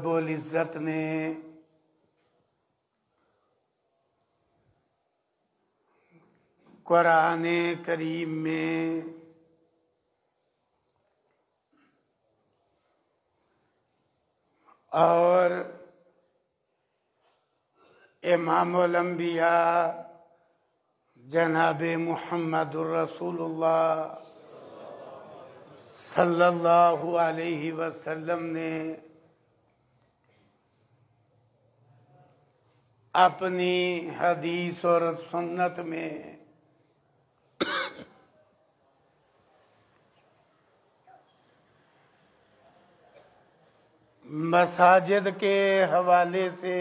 رب العزت نے قرآن کریم میں اور امام الانبیاء جناب محمد الرسول اللہ صلی اللہ علیہ وسلم نے اپنی حدیث اور سنت میں مساجد کے حوالے سے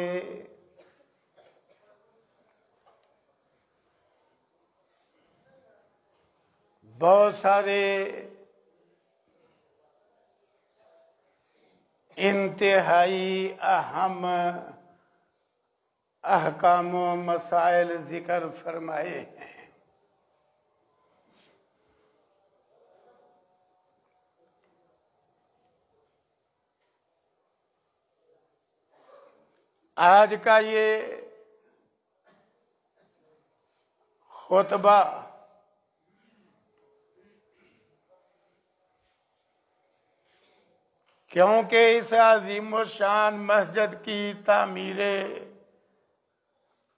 بہت سارے انتہائی اہم احکام و مسائل ذکر فرمائے ہیں۔ آج کا یہ خطبہ کیونکہ اس عظیم و شان مسجد کی تعمیر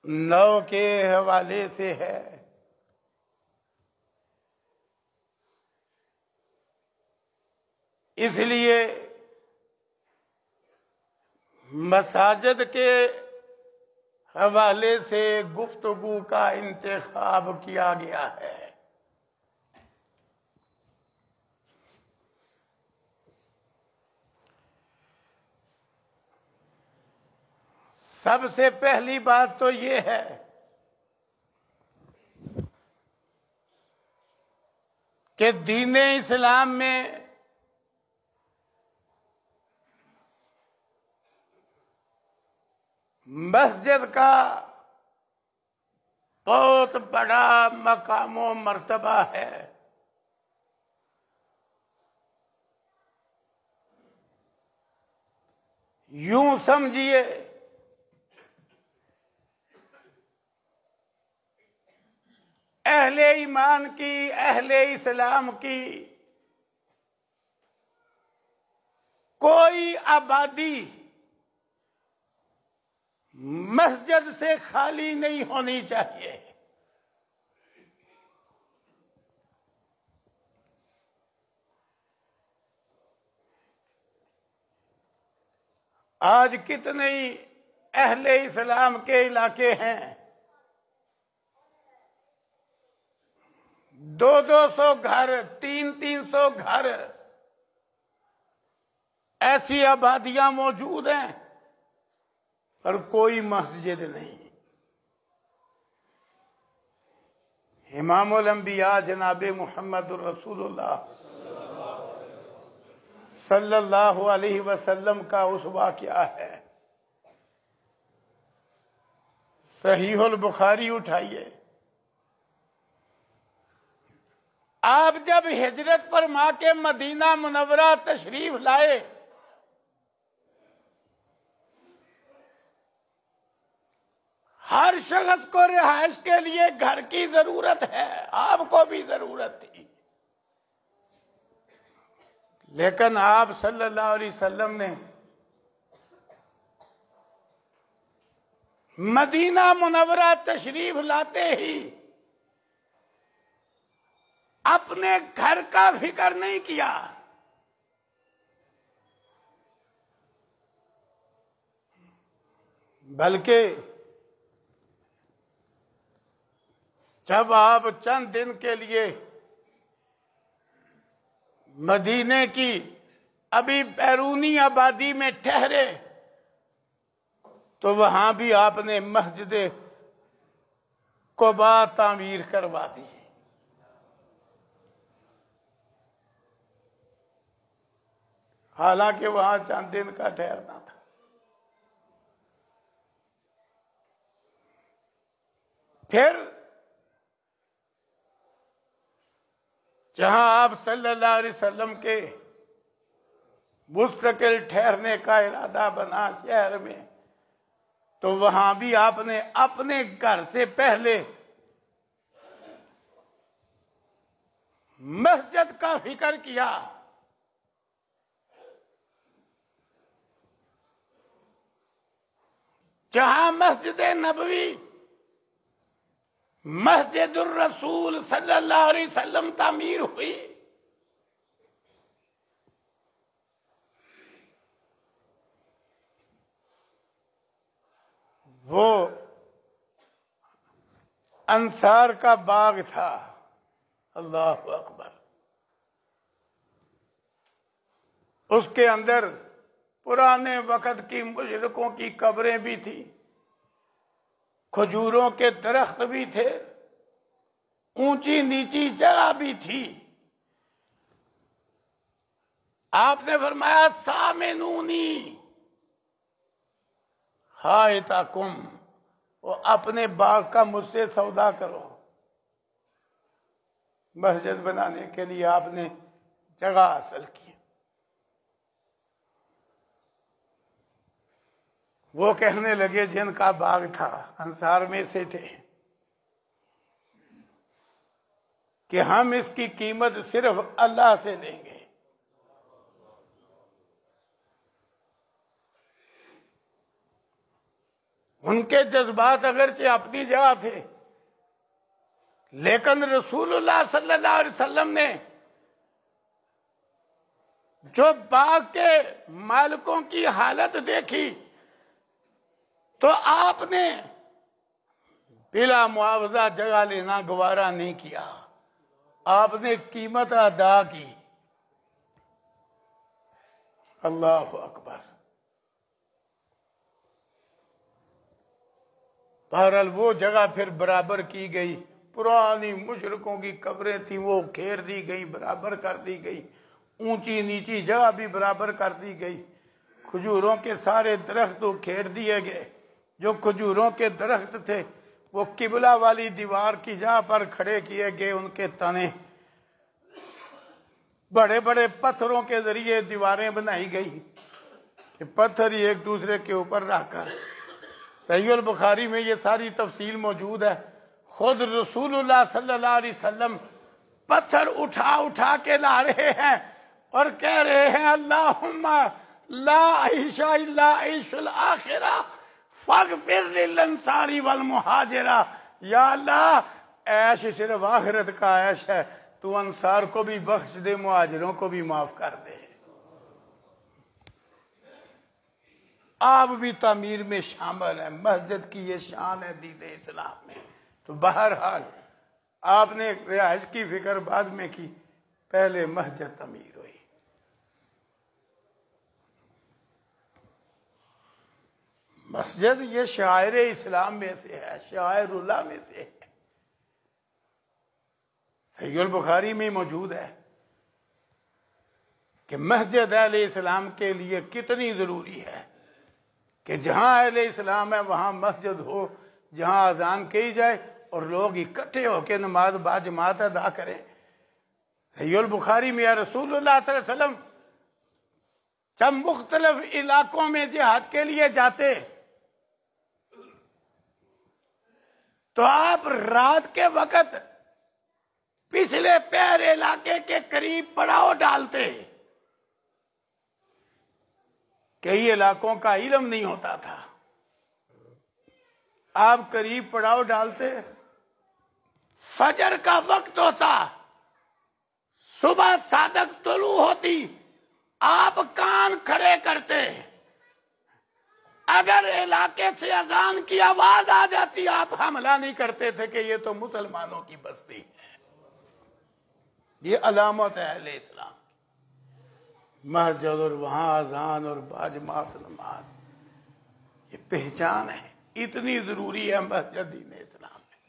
نو کے حوالے سے ہے، اس لیے مساجد کے حوالے سے گفتگو کا انتخاب کیا گیا ہے۔ سب سے پہلی بات تو یہ ہے کہ دین اسلام میں مسجد کا بہت بڑا مقام و مرتبہ ہے۔ یوں سمجھیے اہل ایمان کی، اہل اسلام کی کوئی آبادی مسجد سے خالی نہیں ہونی چاہیے۔ آج کتنے اہل اسلام کے علاقے ہیں، 200 گھر، 300 گھر، ایسی آبادیاں موجود ہیں پر کوئی مسجد نہیں۔ امام الانبیاء جناب محمد الرسول اللہ صلی اللہ علیہ وسلم کا اسوہ کیا ہے؟ صحیح البخاری اٹھائیے، آپ جب ہجرت فرما کے مدینہ منورہ تشریف لائے ہر شخص کو رہائش کے لیے گھر کی ضرورت ہے، آپ کو بھی ضرورت تھی، لیکن آپ صلی اللہ علیہ وسلم نے مدینہ منورہ تشریف لاتے ہی اپنے گھر کا فکر نہیں کیا، بلکہ جب آپ چند دن کے لیے مدینے کی ابھی بیرونی آبادی میں ٹھہرے تو وہاں بھی آپ نے مسجد قباء تعمیر کروا دی۔ حالانکہ وہاں چند دن کا ٹھہرنا تھا۔ پھر جہاں آپ صلی اللہ علیہ وسلم کے مستقل ٹھہرنے کا ارادہ بنا شہر میں، تو وہاں بھی آپ نے اپنے گھر سے پہلے مسجد کا فکر کیا۔ جہاں مسجد نبوی، مسجد الرسول صلی اللہ علیہ وسلم تعمیر ہوئی، وہ انصار کا باغ تھا۔ اللہ اکبر۔ اس کے اندر پرانے وقت کی مشرکوں کی قبریں بھی تھیں، کھجوروں کے درخت بھی تھے، اونچی نیچی جگہ بھی تھی۔ آپ نے فرمایا سامنونی حائطکم، وہ اپنے باغ کا مجھ سے سودا کرو۔ مسجد بنانے کے لیے آپ نے جگہ حاصل کی۔ وہ کہنے لگے جن کا باغ تھا، انصار میں سے تھے، کہ ہم اس کی قیمت صرف اللہ سے لیں گے۔ ان کے جذبات اگرچہ اپنی جگہ تھے، لیکن رسول اللہ صلی اللہ علیہ وسلم نے جو باغ کے مالکوں کی حالت دیکھی تو آپ نے بلا معاوضہ جگہ لینا گوارا نہیں کیا، آپ نے قیمت ادا کی۔ اللہ اکبر۔ بہرحال وہ جگہ پھر برابر کی گئی، پرانی مشرکوں کی قبریں تھیں وہ گھیر دی گئی، برابر کر دی گئی، اونچی نیچی جگہ بھی برابر کر دی گئی، کھجوروں کے سارے درخت گھیر دیے گئے۔ جو کھجوروں کے درخت تھے وہ قبلہ والی دیوار کی جگہ پر کھڑے کیے گئے، ان کے تنے بڑے بڑے پتھروں کے ذریعے دیواریں بنائی گئی کہ پتھر ہی ایک دوسرے کے اوپر رکھ کر۔ صحیح البخاری میں یہ ساری تفصیل موجود ہے۔ خود رسول اللہ صلی اللہ علیہ وسلم پتھر اٹھا اٹھا کے لا رہے ہیں اور کہہ رہے ہیں اللہم لا عیش الا عیش الآخرہ فاغفر للانصار والمہاجرہ، یا اللہ عیش صرف آخرت کا عیش ہے، تو انصار کو بھی بخش دے، مہاجروں کو بھی معاف کر دے۔ آپ بھی تعمیر میں شامل ہیں، مسجد کی یہ شان ہے دین اسلام میں۔ تو بہرحال آپ نے رہائش کی فکر بعد میں کی، پہلے مسجد تعمیر ہوئی۔ مسجد یہ شعائر اسلام میں سے ہے، شعائر اللہ میں سے ہے۔ صحیح البخاری میں موجود ہے کہ مسجد اہل اسلام کے لیے کتنی ضروری ہے کہ جہاں اہل اسلام ہے وہاں مسجد ہو، جہاں اذان کہی جائے اور لوگ اکٹھے ہو کے نماز باجماعت ادا کریں۔ صحیح البخاری میں رسول اللہ صلی اللہ علیہ وسلم جب مختلف علاقوں میں جہاد کے لیے جاتے تو آپ رات کے وقت پچھلے پیر علاقے کے قریب پڑاؤ ڈالتے، کئی علاقوں کا علم نہیں ہوتا تھا، آپ قریب پڑاؤ ڈالتے، فجر کا وقت ہوتا، صبح صادق طلوع ہوتی، آپ کان کھڑے کرتے، اگر علاقے سے اذان کی آواز آ جاتی آپ حملہ نہیں کرتے تھے کہ یہ تو مسلمانوں کی بستی ہے۔ یہ علامت ہے اہل اسلام، مسجد اور وہاں اذان اور باجماعت نماز، یہ پہچان ہے، اتنی ضروری ہے مسجد دین اسلام میں۔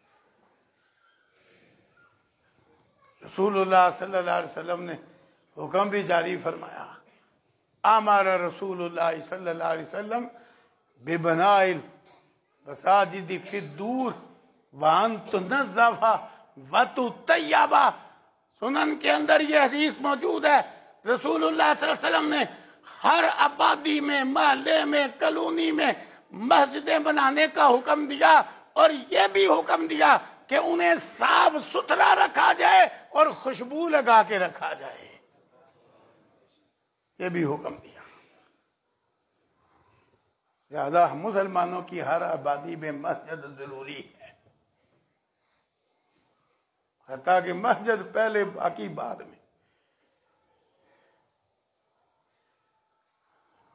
رسول اللہ صلی اللہ علیہ وسلم نے حکم بھی جاری فرمایا، امر رسول اللہ صلی اللہ علیہ وسلم ببناء المساجد فی الدور وان تنظف وتطیب۔ سنن کے اندر یہ حدیث موجود ہے، رسول اللہ صلی اللہ علیہ وسلم نے ہر آبادی میں، محلے میں، کالونی میں مسجدیں بنانے کا حکم دیا، اور یہ بھی حکم دیا کہ انہیں صاف ستھرا رکھا جائے اور خوشبو لگا کے رکھا جائے، یہ بھی حکم دیا۔ لہذا مسلمانوں کی ہر آبادی میں مسجد ضروری ہے، حتیٰ کہ مسجد پہلے باقی بعد میں۔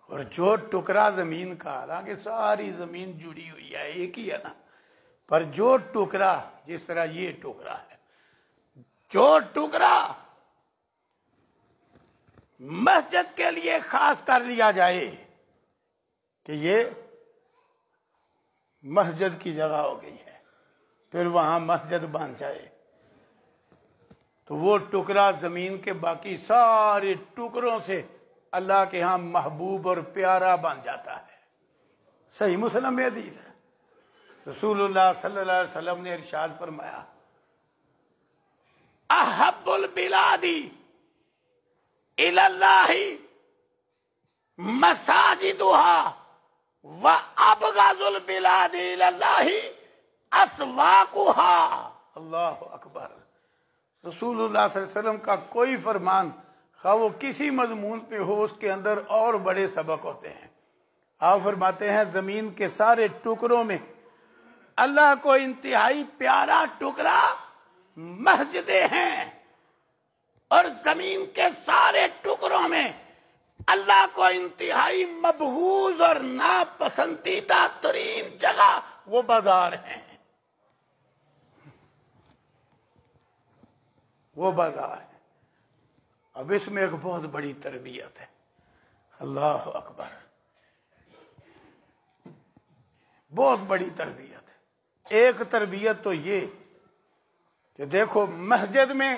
اور جو ٹکڑا زمین کا، حالانکہ ساری زمین جڑی ہوئی ہے، ایک ہی ہے نا، پر جو ٹکڑا، جس طرح یہ ٹکڑا ہے، جو ٹکڑا مسجد کے لیے خاص کر لیا جائے کہ یہ مسجد کی جگہ ہو گئی ہے، پھر وہاں مسجد بن جائے، تو وہ ٹکڑا زمین کے باقی سارے ٹکڑوں سے اللہ کے ہاں محبوب اور پیارا بن جاتا ہے۔ صحیح مسلم میں حدیث ہے، رسول اللہ صلی اللہ علیہ وسلم نے ارشاد فرمایا، احب البلاد الی اللہ مساجدها وابغض البلاد الی اللہ اسواقها۔ اللہ اکبر۔ رسول اللہ صلی اللہ علیہ وسلم کا کوئی فرمان، خواہ وہ کسی مضمون پہ ہو، اس کے اندر اور بڑے سبق ہوتے ہیں۔ آپ فرماتے ہیں زمین کے سارے ٹکڑوں میں اللہ کو انتہائی پیارا ٹکڑا مسجدیں ہیں، اور زمین کے سارے ٹکڑوں میں اللہ کو انتہائی مبغوض اور ناپسندیدہ ترین جگہ وہ بازار ہیں، وہ بازار ہے۔ اب اس میں ایک بہت بڑی تربیت ہے، اللہ اکبر، بہت بڑی تربیت ہے۔ ایک تربیت تو یہ کہ دیکھو مسجد میں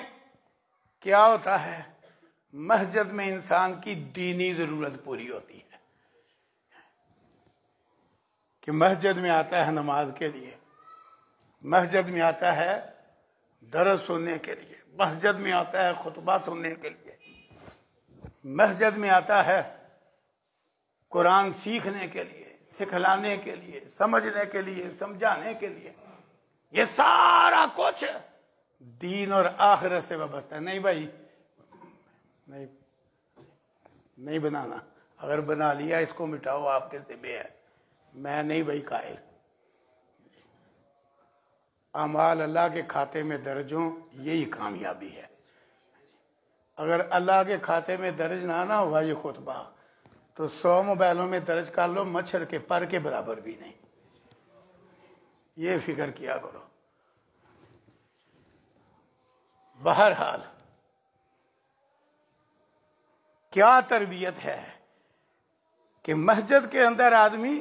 کیا ہوتا ہے، مسجد میں انسان کی دینی ضرورت پوری ہوتی ہے، کہ مسجد میں آتا ہے نماز کے لیے، مسجد میں آتا ہے درس سننے کے لیے، مسجد میں آتا ہے خطبہ سننے کے لیے، مسجد میں آتا ہے قرآن سیکھنے کے لیے، سکھلانے کے لیے، سمجھنے کے لیے، سمجھانے کے لیے۔ یہ سارا کچھ دین اور آخرت سے وابستہ ہے۔ نہیں بھائی، نہیں بنانا، اگر بنا لیا اس کو مٹاؤ، آپ کے ذمہ ہے، میں نہیں بھائی قائل۔ اعمال اللہ کے کھاتے میں درج ہوں، یہی کامیابی ہے۔ اگر اللہ کے کھاتے میں درج نہ ہوا یہ خطبہ، تو 100 موبائلوں میں درج کر لو، مچھر کے پر کے برابر بھی نہیں۔ یہ فکر کیا کرو۔ بہرحال کیا تربیت ہے کہ مسجد کے اندر آدمی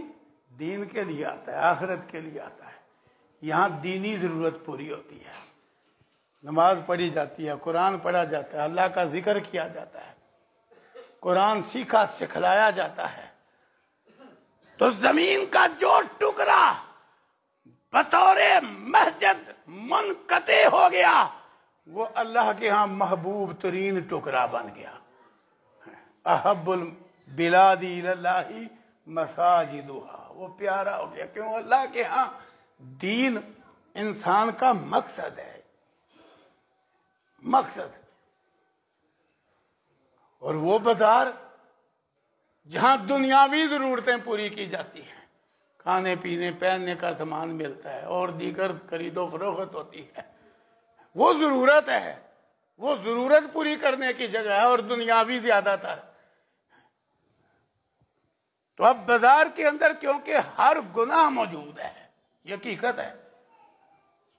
دین کے لیے آتا ہے، آخرت کے لیے آتا ہے، یہاں دینی ضرورت پوری ہوتی ہے، نماز پڑھی جاتی ہے، قرآن پڑھا جاتا ہے، اللہ کا ذکر کیا جاتا ہے، قرآن سیکھا سکھلایا جاتا ہے۔ تو زمین کا جو ٹکڑا بطور مسجد منقطع ہو گیا، وہ اللہ کے ہاں محبوب ترین ٹکڑا بن گیا۔ احب البلاد الی اللہ مساجدها، وہ پیارا ہو گیا، کیوں؟ اللہ کے ہاں دین انسان کا مقصد ہے، مقصد۔ اور وہ بازار جہاں دنیاوی ضرورتیں پوری کی جاتی ہیں، کھانے پینے پہننے کا سامان ملتا ہے اور دیگر خرید و فروخت ہوتی ہے، وہ ضرورت ہے، وہ ضرورت پوری کرنے کی جگہ ہے، اور دنیاوی زیادہ تر۔ تو اب بازار کے اندر کیونکہ ہر گناہ موجود ہے، یہ حقیقت ہے،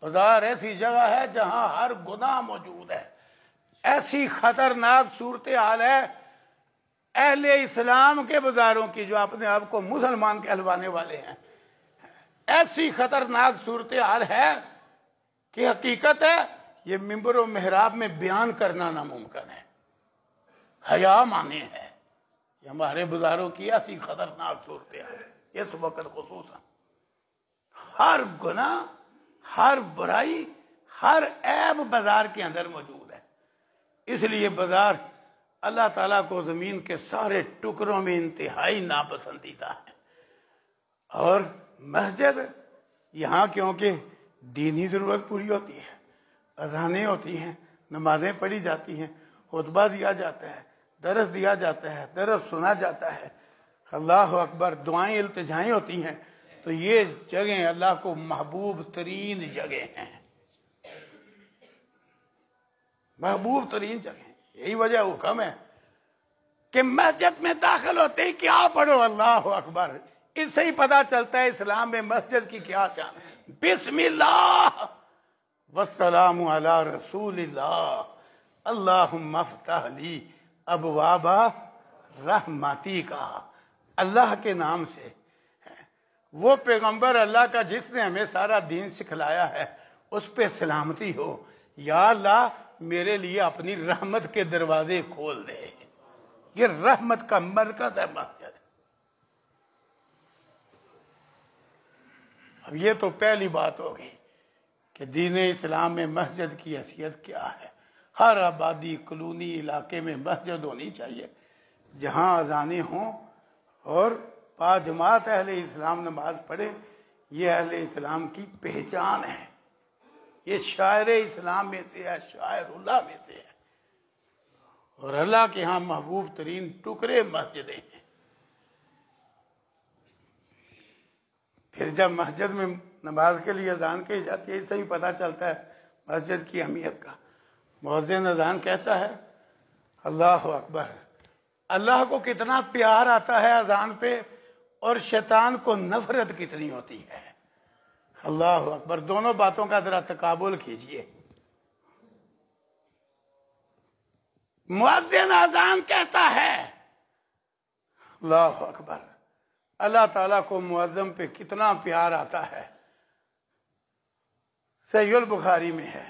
بازار ایسی جگہ ہے جہاں ہر گناہ موجود ہے، ایسی خطرناک صورتحال ہے اہل اسلام کے بازاروں کی، جو اپنے آپ کو مسلمان کہلوانے والے ہیں، ایسی خطرناک صورتحال ہے کہ حقیقت ہے یہ ممبر و محراب میں بیان کرنا ناممکن ہے، حیا مانے ہے۔ یہ ہمارے بازاروں کی ایسی خطرناک صورتحال ہے اس وقت، خصوصاً ہر گناہ، ہر برائی، ہر عیب بازار کے اندر موجود ہے۔ اس لیے بازار اللہ تعالیٰ کو زمین کے سارے ٹکڑوں میں انتہائی ناپسندیدہ ہے۔ اور مسجد یہاں کیونکہ دینی ضرورت پوری ہوتی ہے، اذانیں ہوتی ہیں، نمازیں پڑھی جاتی ہیں، خطبہ دیا جاتا ہے، درس دیا جاتا ہے، درس سنا جاتا ہے، اللہ اکبر، دعائیں التجائیں ہوتی ہیں، تو یہ جگہیں اللہ کو محبوب ترین جگہ ہیں، محبوب ترین جگہ۔ یہی وجہ حکم ہے کہ مسجد میں داخل ہوتے ہی کیا پڑھو؟ اللہ اکبر۔ اس سے ہی پتا چلتا ہے اسلام میں مسجد کی کیا شان ہے۔ بسم اللہ والسلام علی رسول اللہ، اللہم افتح لی ابواب رحمتی کا، اللہ کے نام سے، وہ پیغمبر اللہ کا جس نے ہمیں سارا دین سکھلایا ہے، اس پہ سلامتی ہو، یا اللہ میرے لیے اپنی رحمت کے دروازے کھول دے۔ یہ رحمت کا مرکز ہے مسجد۔ اب یہ تو پہلی بات ہو گئی کہ دین اسلام میں مسجد کی حیثیت کیا ہے۔ ہر آبادی کلونی علاقے میں مسجد ہونی چاہیے جہاں اذانیں ہوں اور باجماعت اہل اسلام نماز پڑھے۔ یہ اہل اسلام کی پہچان ہے، یہ شاعر اسلام میں سے ہے، شاعر اللہ میں سے ہے، اور اللہ کے ہاں محبوب ترین ٹکڑے مسجدیں ہیں۔ پھر جب مسجد میں نماز کے لیے اذان کہی جاتی ہے، اس سے بھی پتہ چلتا ہے مسجد کی اہمیت کا۔ مؤذن اذان کہتا ہے اللہ اکبر، اللہ کو کتنا پیار آتا ہے اذان پہ، اور شیطان کو نفرت کتنی ہوتی ہے۔ اللہ اکبر، دونوں باتوں کا ذرا تقابل کیجئے۔ مؤذن اذان کہتا ہے اللہ اکبر، اللہ تعالیٰ کو مؤذن پہ کتنا پیار آتا ہے۔ صحیح البخاری میں ہے،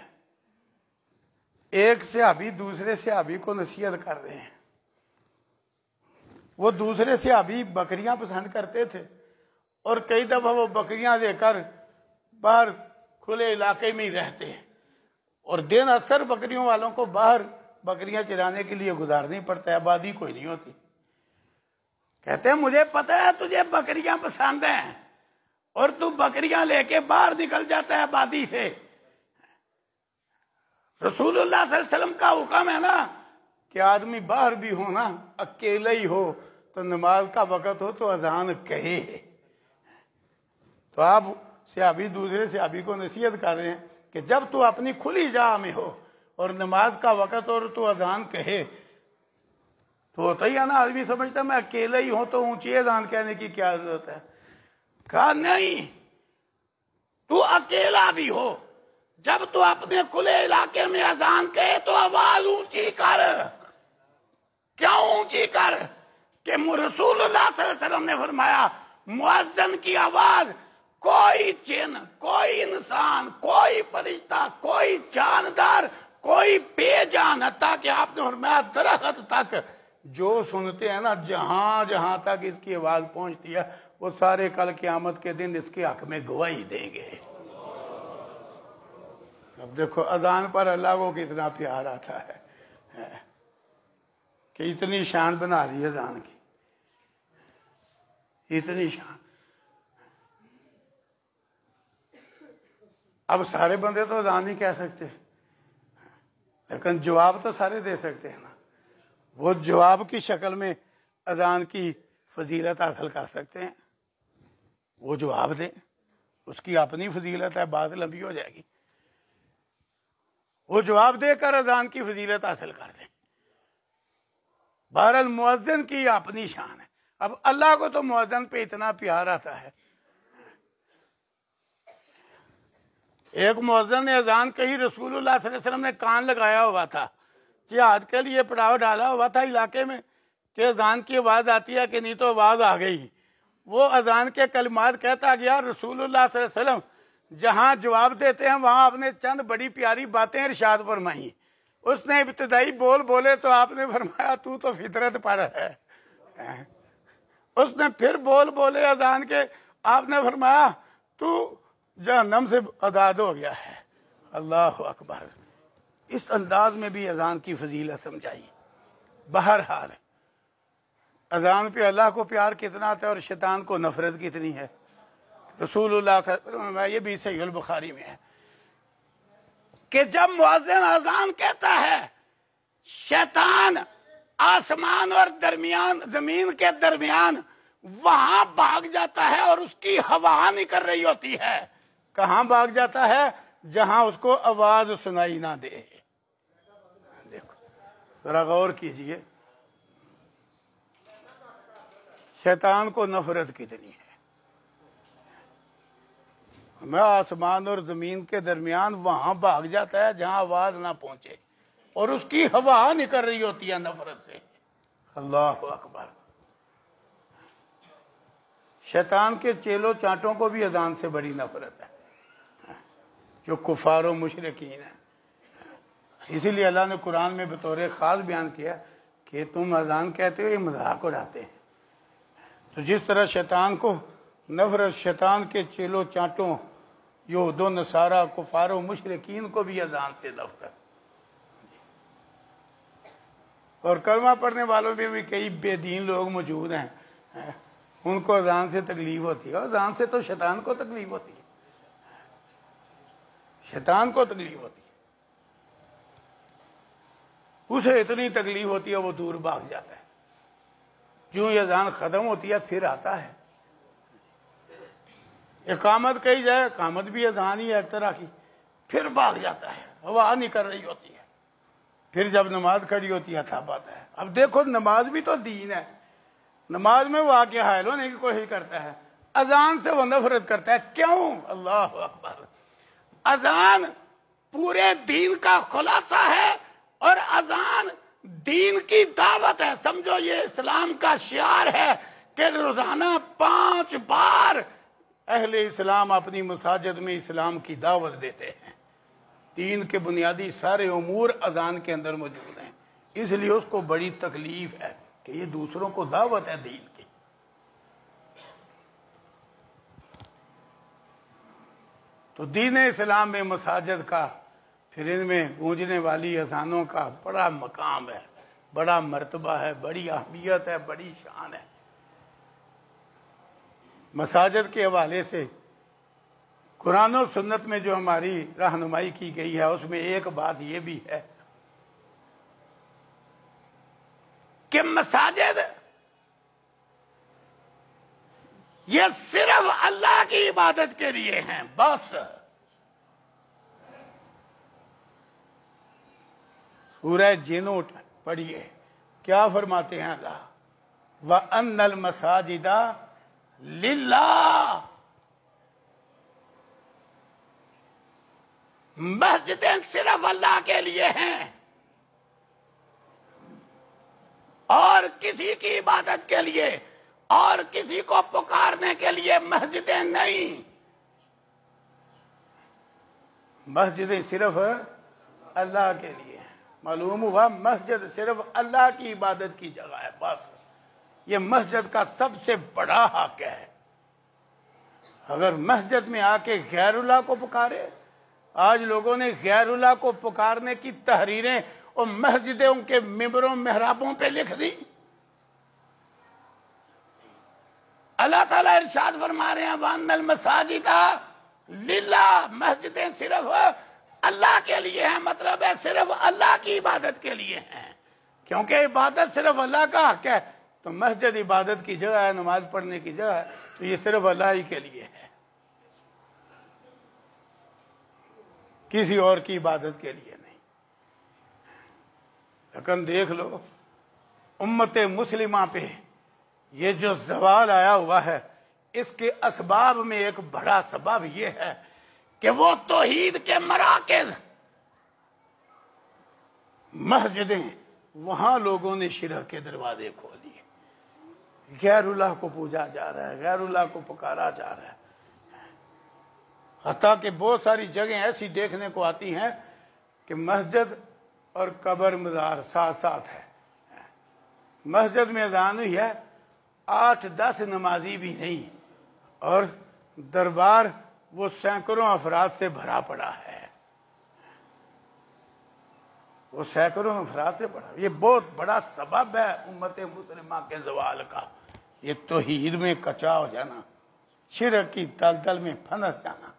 ایک صحابی دوسرے صحابی کو نصیحت کر رہے ہیں۔ وہ دوسرے صحابی بکریاں پسند کرتے تھے، اور کئی دفعہ وہ بکریاں لے کر باہر کھلے علاقے میں ہی رہتے ہیں، اور دن اکثر بکریوں والوں کو باہر بکریاں چرانے کے لیے گزارنی پڑتا ہے، آبادی کوئی نہیں ہوتی۔ کہتے ہیں مجھے پتہ ہے تجھے بکریاں پسند ہیں، اور تو بکریاں لے کے باہر نکل جاتا ہے آبادی سے۔ رسول اللہ صلی اللہ علیہ وسلم کا حکم ہے نا کہ آدمی باہر بھی ہو نا، اکیلے ہی ہو تو نماز کا وقت ہو تو اذان کہے۔ تو آپ صحابی دوسرے صحابی کو نصیحت کر رہے ہیں کہ جب تو اپنی کھلی جگہ میں ہو اور نماز کا وقت اور تو اذان کہے، تو ہوتا ہی ہے نا، آدمی سمجھتا میں اکیلے ہی ہوں تو اونچی اذان کہنے کی کیا ضرورت ہے۔ کہا نہیں، تو اکیلا بھی ہو، جب تو اپنے کھلے علاقے میں اذان کہے تو آواز اونچی کر۔ کیوں اونچی کر؟ کہ رسول اللہ صلی اللہ علیہ وسلم نے فرمایا مؤذن کی آواز کوئی جن، کوئی انسان، کوئی فرشتہ، کوئی جاندار، کوئی بے جان، حتیٰ کہ آپ نے فرمایا درخت تک جو سنتے ہیں نا، جہاں جہاں تک اس کی آواز پہنچتی ہے وہ سارے کل قیامت کے دن اس کے حق میں گواہی دیں گے۔ اب دیکھو اذان پر اللہ کو کتنا پیار آتا ہے کہ اتنی شان بنا دی اذان کی، اتنی شان۔ اب سارے بندے تو اذان نہیں کہہ سکتے، لیکن جواب تو سارے دے سکتے ہیں نا۔ وہ جواب کی شکل میں اذان کی فضیلت حاصل کر سکتے ہیں، وہ جواب دیں، اس کی اپنی فضیلت ہے، بات لمبی ہو جائے گی۔ وہ جواب دے کر اذان کی فضیلت حاصل کر دیں۔ بہرحال مؤذن کی اپنی شان ہے۔ اب اللہ کو تو مؤذن پہ اتنا پیار آتا ہے۔ ایک مؤذن نے اذان کہی، رسول اللہ صلی اللہ علیہ وسلم نے کان لگایا ہوا تھا، جہاد کے لیے پڑاؤ ڈالا ہوا تھا علاقے میں کہ اذان کی آواز آتی ہے کہ نہیں، تو آواز آ گئی۔ وہ اذان کے کلمات کہتا گیا، رسول اللہ صلی اللہ علیہ وسلم جہاں جواب دیتے ہیں وہاں آپ نے چند بڑی پیاری باتیں ارشاد فرمائیں۔ اس نے ابتدائی بول بولے تو آپ نے فرمایا تو فطرت پر ہے۔ اس نے پھر بول بولے اذان کے، آپ نے فرمایا تو جہنم سے آزاد ہو گیا ہے۔ اللہ اکبر، اس انداز میں بھی اذان کی فضیلت سمجھائی۔ بہرحال اذان پہ اللہ کو پیار کتنا آتا ہے اور شیطان کو نفرت کتنی ہے. رسول اللہ صلی اللہ علیہ وسلم، یہ بھی صحیح البخاری میں ہے کہ جب مؤذن اذان کہتا ہے شیطان آسمان اور زمین کے درمیان وہاں بھاگ جاتا ہے اور اس کی ہوا نکل رہی ہوتی ہے. کہاں بھاگ جاتا ہے؟ جہاں اس کو آواز سنائی نہ دے. دیکھو ذرا غور کیجئے شیطان کو نفرت کتنی ہے. میں آسمان اور زمین کے درمیان وہاں بھاگ جاتا ہے جہاں آواز نہ پہنچے اور اس کی ہوا نکل رہی ہوتی ہے نفرت سے. اللہ اکبر. شیطان کے چیلوں چانٹوں کو بھی اذان سے بڑی نفرت ہے جو کفار و مشرکین ہیں. اسی لیے اللہ نے قرآن میں بطور خاص بیان کیا کہ تم اذان کہتے ہو یہ مذاق اڑاتے ہیں. تو جس طرح شیطان کو نفرت شیطان کے چیلوں چانٹوں یہود و نصارہ کفار و مشرکین کو بھی اذان سے نفرت. اور کلمہ پڑھنے والوں میں بھی کئی بے دین لوگ موجود ہیں ان کو اذان سے تکلیف ہوتی ہے. اذان سے تو شیطان کو تکلیف ہوتی ہے. شیطان کو تکلیف ہوتی ہے. اسے اتنی تکلیف ہوتی ہے وہ دور بھاگ جاتا ہے. جو یہ اذان ختم ہوتی ہے پھر آتا ہے. اقامت کہی جائے اقامت بھی اذان ہی ہے ایک طرح کی. پھر بھاگ جاتا ہے ہوا نکل رہی ہوتی ہے. پھر جب نماز کھڑی ہوتی ہے تب آتا ہے. اب دیکھو نماز بھی تو دین ہے. نماز میں وہ آگے حائل ہونے کی کوشش کرتا ہے. اذان سے وہ نفرت کرتا ہے. کیوں؟ اللہ اکبر. اذان پورے دین کا خلاصہ ہے اور اذان دین کی دعوت ہے. سمجھو یہ اسلام کا شعار ہے کہ روزانہ 5 بار اہل اسلام اپنی مساجد میں اسلام کی دعوت دیتے ہیں. دین کے بنیادی سارے امور اذان کے اندر موجود ہیں. اس لیے اس کو بڑی تکلیف ہے کہ یہ دوسروں کو دعوت ہے دین کی. تو دین اسلام میں مساجد کا پھر ان میں گونجنے والی اذانوں کا بڑا مقام ہے, بڑا مرتبہ ہے, بڑی اہمیت ہے, بڑی شان ہے. مساجد کے حوالے سے قرآن و سنت میں جو ہماری رہنمائی کی گئی ہے اس میں ایک بات یہ بھی ہے کہ مساجد یہ صرف اللہ کی عبادت کے لیے ہیں بس. سورہ جن پڑھیے کیا فرماتے ہیں اللہ وَأَنَّ الْمَسَاجِدَ لِلَّهِ. مسجدیں صرف اللہ کے لیے ہیں اور کسی کی عبادت کے لیے اور کسی کو پکارنے کے لیے مسجدیں نہیں. مسجدیں صرف اللہ کے لیے ہیں. معلوم ہوا مسجد صرف اللہ کی عبادت کی جگہ ہے بس. یہ مسجد کا سب سے بڑا حق ہے. اگر مسجد میں آ کے غیر اللہ کو پکارے, آج لوگوں نے غیر اللہ کو پکارنے کی تحریریں اور مسجدیں ان کے ممبروں محرابوں پہ لکھ دی. اللہ تعالیٰ ارشاد فرما رہے ہیں وَأَنَّ الْمَسَاجِدَ لِلَّهِ. مسجدیں صرف اللہ کے لیے ہیں, مطلب ہے صرف اللہ کی عبادت کے لیے ہیں. کیونکہ عبادت صرف اللہ کا حق ہے تو مسجد عبادت کی جگہ ہے, نماز پڑھنے کی جگہ ہے, تو یہ صرف اللہ ہی کے لیے ہے, کسی اور کی عبادت کے لیے نہیں. لیکن دیکھ لو امت مسلمہ پہ یہ جو زوال آیا ہوا ہے اس کے اسباب میں ایک بڑا سبب یہ ہے کہ وہ توحید کے مراکز مسجدیں وہاں لوگوں نے شرک کے دروازے کھول دیے. غیر اللہ کو پوجا جا رہا ہے, غیر اللہ کو پکارا جا رہا ہے. حتیٰ کہ بہت ساری جگہیں ایسی دیکھنے کو آتی ہیں کہ مسجد اور قبر مزار ساتھ ساتھ ہے. مسجد میں اذان ہوئی ہے 8-10 نمازی بھی نہیں اور دربار وہ سینکڑوں افراد سے بھرا پڑا ہے. وہ سینکڑوں افراد سے بڑا. یہ بہت بڑا سبب ہے امت مسلمہ کے زوال کا، یہ توحید میں کچا ہو جانا، شرک کی دلدل میں پھنس جانا.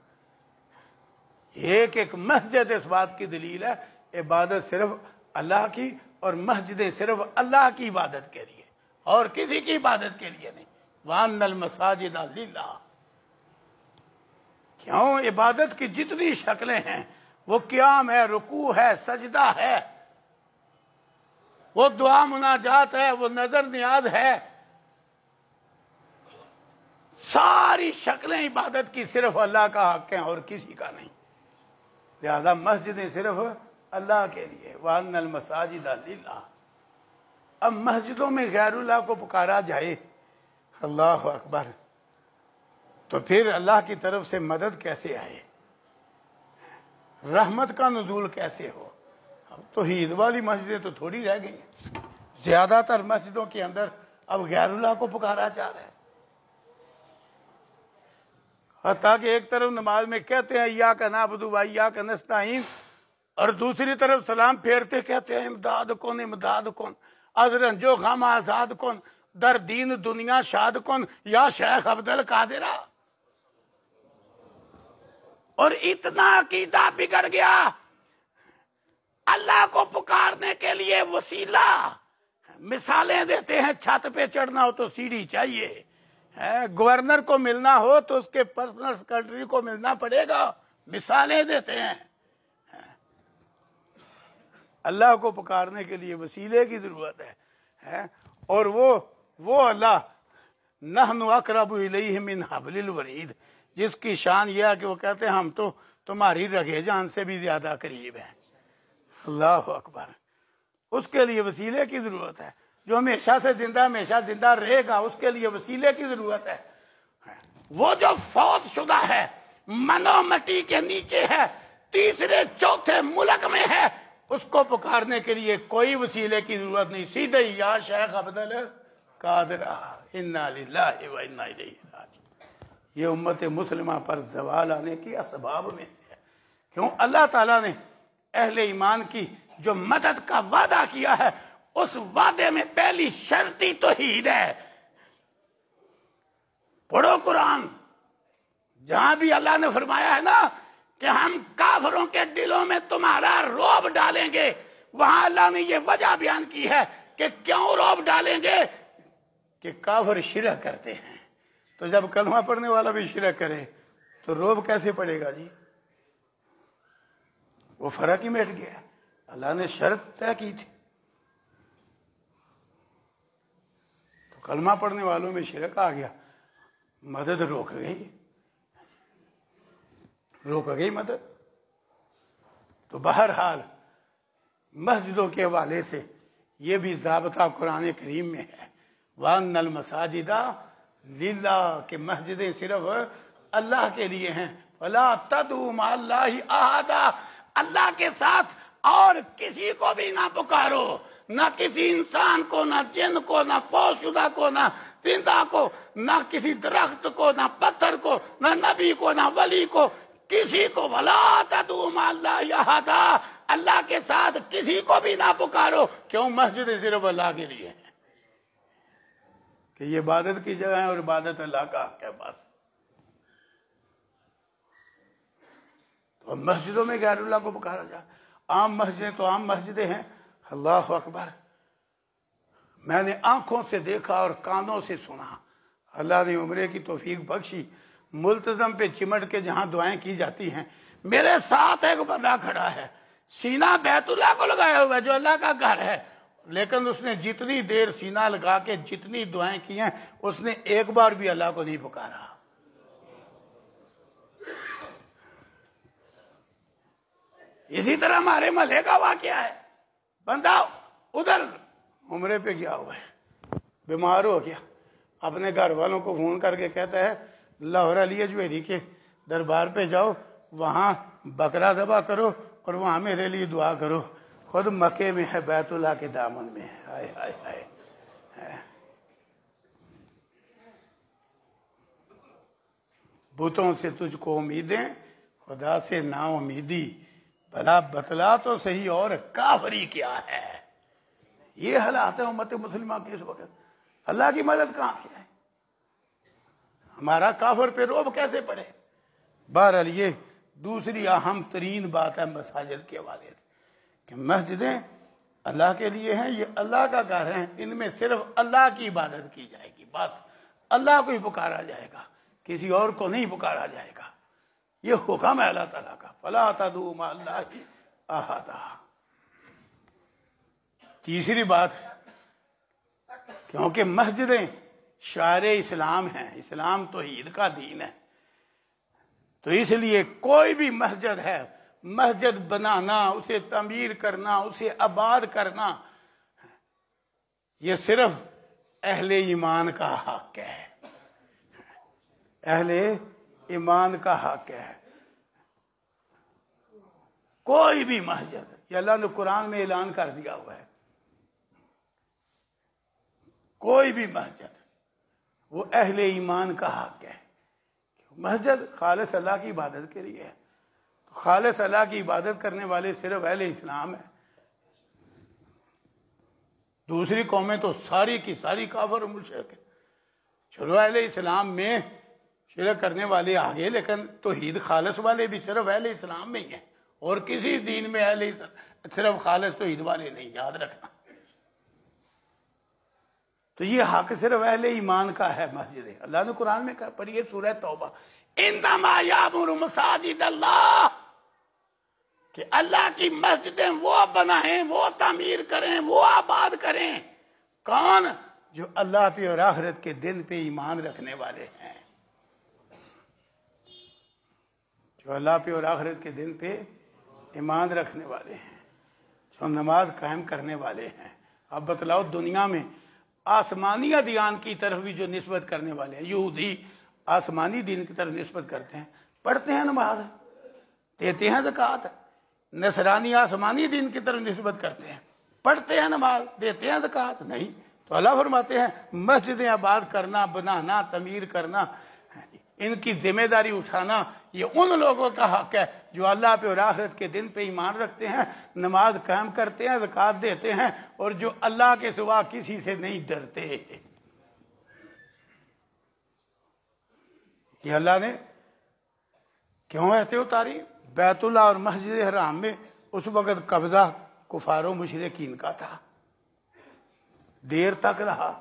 ایک ایک مسجد اس بات کی دلیل ہے، عبادت صرف اللہ کی، اور مسجدیں صرف اللہ کی عبادت کے لیے اور کسی کی عبادت کے لیے نہیں. وَأَنَّ الْمَسَاجِدَ لِلَّهِ. کیوں؟ عبادت کی جتنی شکلیں ہیں، وہ قیام ہے، رکوع ہے، سجدہ ہے، وہ دعا مناجات ہے، وہ نظر نیاز ہے، ساری شکلیں عبادت کی صرف اللہ کا حق ہیں اور کسی کا نہیں. لہذا مسجدیں صرف اللہ کے لیے. وَأَنَّ الْمَسَاجِدَ لِلَّهِ. اب مسجدوں میں غیر اللہ کو پکارا جائے، اللہ اکبر، تو پھر اللہ کی طرف سے مدد کیسے آئے، رحمت کا نزول کیسے ہو؟ اب توحید والی مسجدیں تو تھوڑی رہ گئی ہیں، زیادہ تر مسجدوں کے اندر اب غیر اللہ کو پکارا جا رہا ہے. حتیٰ کہ ایک طرف نماز میں کہتے ہیں ایاک نعبد و ایاک نستعین، اور دوسری طرف سلام پھیرتے کہتے ہیں امداد کن امداد کن، از رنجو غم آزاد کن، در دین دنیا شاد کن یا شیخ عبد القادرہ. اور اتنا عقیدہ بگڑ گیا، اللہ کو پکارنے کے لیے وسیلہ مثالیں دیتے ہیں. چھت پہ چڑھنا ہو تو سیڑھی چاہیے، گورنر کو ملنا ہو تو اس کے پرسنل سیکرٹری کو ملنا پڑے گا، مثالیں دیتے ہیں. اللہ کو پکارنے کے لیے وسیلے کی ضرورت ہے، اور وہ اللہ نحن اقرب الیہ من حبل الورید، جس کی شان یہ ہے کہ وہ کہتے ہیں ہم تو تمہاری رگے جان سے بھی زیادہ قریب ہیں. اللہ اکبر. اس کے لیے وسیلے کی ضرورت ہے. جو ہمیشہ سے زندہ ہمیشہ زندہ رہے گا، اس کے لیے وسیلے کی ضرورت ہے. وہ جو فوت شدہ ہے، منو مٹی کے نیچے ہے، تیسرے چوتھے ملک میں ہے، اس کو پکارنے کے لیے کوئی وسیلے کی ضرورت نہیں، سیدھے یا شیخ عبد القادرہ. انا للہ و انا الیہ راجعون. یہ امت مسلمہ پر زوال آنے کی اسباب میں سے ہے. کیوں؟ اللہ تعالیٰ نے اہل ایمان کی جو مدد کا وعدہ کیا ہے، اس وعدے میں پہلی شرطی توحید ہے. پڑھو قرآن، جہاں بھی اللہ نے فرمایا ہے نا کہ ہم کافروں کے دلوں میں تمہارا رعب ڈالیں گے، وہاں اللہ نے یہ وجہ بیان کی ہے کہ کیوں رعب ڈالیں گے، کہ کافر شرک کرتے ہیں. تو جب کلمہ پڑھنے والا بھی شرک کرے تو رعب کیسے پڑے گا جی؟ وہ فرق ہی مٹ گیا. اللہ نے شرط طے کی تھی، تو کلمہ پڑھنے والوں میں شرک آ گیا، مدد روک گئی مدد. تو بہرحال مسجدوں کے حوالے سے یہ بھی ضابطہ قرآن کریم میں ہے، وَأَنَّ الْمَسَاجِدَ لِلَّهِ، کہ مسجدیں صرف اللہ کے لیے ہیں. فَلَا تَدْعُوا مَعَ اللَّهِ أَحَدًا، اللہ کے ساتھ اور کسی کو بھی نہ پکارو، نہ کسی انسان کو، نہ جن کو، نہ فوت شدہ کو، نہ زندہ کو، نہ کسی درخت کو، نہ پتھر کو، نہ نبی کو، نہ ولی کو، کسی کو. وَلَا تَدْعُوا مَعَ اللَّهِ أَحَدًا، اللہ کے ساتھ کسی کو بھی نہ پکارو. کیوں؟ مسجد صرف اللہ کے لیے ہے، کہ یہ عبادت کی جگہ ہے اور عبادت اللہ کا حق ہے بس. تو مسجدوں میں غیر اللہ کو پکارا جائے. عام مسجدیں تو عام مسجدیں ہیں. اللہ اکبر. میں نے آنکھوں سے دیکھا اور کانوں سے سنا، اللہ نے عمرے کی توفیق بخشی، ملتزم پہ چمٹ کے جہاں دعائیں کی جاتی ہیں، میرے ساتھ ایک بندہ کھڑا ہے، سینہ بیت اللہ کو لگایا ہوا ہے جو اللہ کا گھر ہے، لیکن اس نے جتنی دیر سینہ لگا کے جتنی دعائیں کی ہیں، اس نے ایک بار بھی اللہ کو نہیں پکارا. اسی طرح ہمارے محلے کا واقعہ ہے، بندہ ادھر عمرے پہ گیا ہوا ہے، بیمار ہو گیا، اپنے گھر والوں کو فون کر کے کہتا ہے لاہور علی اجویری کے دربار پہ جاؤ، وہاں بکرا ذبح کرو اور وہاں میرے لیے دعا کرو. خود مکے میں ہے، بیت اللہ کے دامن میں ہے. ہائے ہائے ہائے. بتوں سے تجھ کو امیدیں، خدا سے نا امیدی، بھلا بتلا تو صحیح اور کافری کیا ہے؟ یہ حالات ہے امت مسلمہ کی اس وقت. اللہ کی مدد کہاں سے ہے؟ ہمارا کافر پہ روب کیسے پڑے؟ بہرحال یہ دوسری اہم ترین بات ہے مساجد کے حوالے سے کہ مسجدیں اللہ کے لیے ہیں، یہ اللہ کا گھر ہیں، ان میں صرف اللہ کی عبادت کی جائے گی، بس اللہ کو ہی پکارا جائے گا، کسی اور کو نہیں پکارا جائے گا. یہ حکم ہے اللہ تعالیٰ کا، فلا تدعوا مع اللہ احدا. تیسری بات، کیونکہ مسجدیں شعائر اسلام ہیں، اسلام توحید کا دین ہے، تو اس لیے کوئی بھی مسجد ہے، مسجد بنانا، اسے تعمیر کرنا، اسے آباد کرنا، یہ صرف اہل ایمان کا حق ہے، اہل ایمان کا حق ہے. کوئی بھی مسجد، یہ اللہ نے قرآن میں اعلان کر دیا ہوا ہے، کوئی بھی مسجد وہ اہل ایمان کا حق ہے. مسجد خالص اللہ کی عبادت کے لیے ہے، خالص اللہ کی عبادت کرنے والے صرف اہل اسلام ہیں. دوسری قومیں تو ساری کی ساری کافر و مشرک ہیں. چلو اہل اسلام میں شرک کرنے والے آگے، لیکن توحید خالص والے بھی صرف اہل اسلام میں ہی ہیں، اور کسی دین میں صرف خالص توحید والے نہیں، یاد رکھنا. تو یہ حق صرف اہل ایمان کا ہے مسجد. اللہ نے قرآن میں کہا، پڑھیے سورہ توبہ، انما یامر مساجد اللہ، کہ اللہ کی مسجدیں وہ بنائیں، وہ تعمیر کریں، وہ آباد کریں. کون؟ جو اللہ پہ اور آخرت کے دن پہ ایمان رکھنے والے ہیں، جو اللہ پہ اور آخرت کے دن پہ ایمان رکھنے والے ہیں، جو نماز قائم کرنے والے ہیں. اب بتلاؤ دنیا میں آسمانی ادیان کی طرف بھی جو نسبت کرنے والے ہیں، یہودی آسمانی دین کی طرف نسبت کرتے ہیں، پڑھتے ہیں نماز، دیتے ہیں زکوٰۃ. نصرانی آسمانی دین کی طرف نسبت کرتے ہیں، پڑھتے ہیں نماز، دیتے ہیں زکوٰۃ. نہیں. تو اللہ فرماتے ہیں مسجدیں آباد کرنا، بنانا، تعمیر کرنا، ان کی ذمہ داری اٹھانا یہ ان لوگوں کا حق ہے جو اللہ پہ اور آخرت کے دن پہ ایمان رکھتے ہیں، نماز قائم کرتے ہیں، زکوٰۃ دیتے ہیں، اور جو اللہ کے سوا کسی سے نہیں ڈرتے. یہ اللہ نے کیوں ایسے اتاری؟ بیت اللہ اور مسجد حرام میں اس وقت قبضہ کفار و مشرکین کا تھا، دیر تک رہا.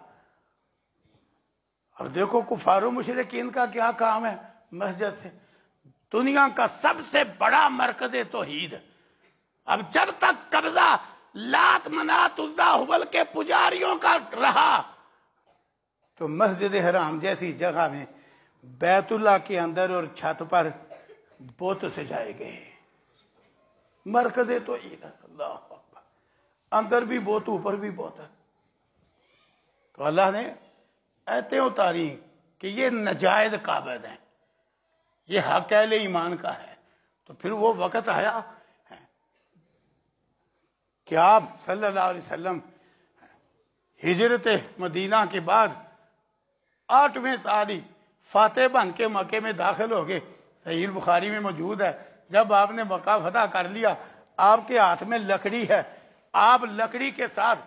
اب دیکھو کفار و مشرکین کا کیا کام ہے مسجد سے؟ دنیا کا سب سے بڑا مرکز توحید. اب جب تک قبضہ لات منات عزا ہبل کے پجاریوں کا رہا تو مسجد حرام جیسی جگہ میں بیت اللہ کے اندر اور چھت پر بت سجائے گئے. مرکز توحید، اللہ اکبر، اندر بھی بت، اوپر بھی بت. تو اللہ نے ایتیں اتاری کہ یہ نجائز قابض ہیں، یہ حق اہل ایمان کا ہے. تو پھر وہ وقت آیا کہ آپ صلی اللہ علیہ وسلم ہجرت مدینہ کے بعد 8ویں سال ہی فاتح بن کے مکے میں داخل ہو گئے. صحیح البخاری میں موجود ہے، جب آپ نے مکہ فتح کر لیا، آپ کے ہاتھ میں لکڑی ہے، آپ لکڑی کے ساتھ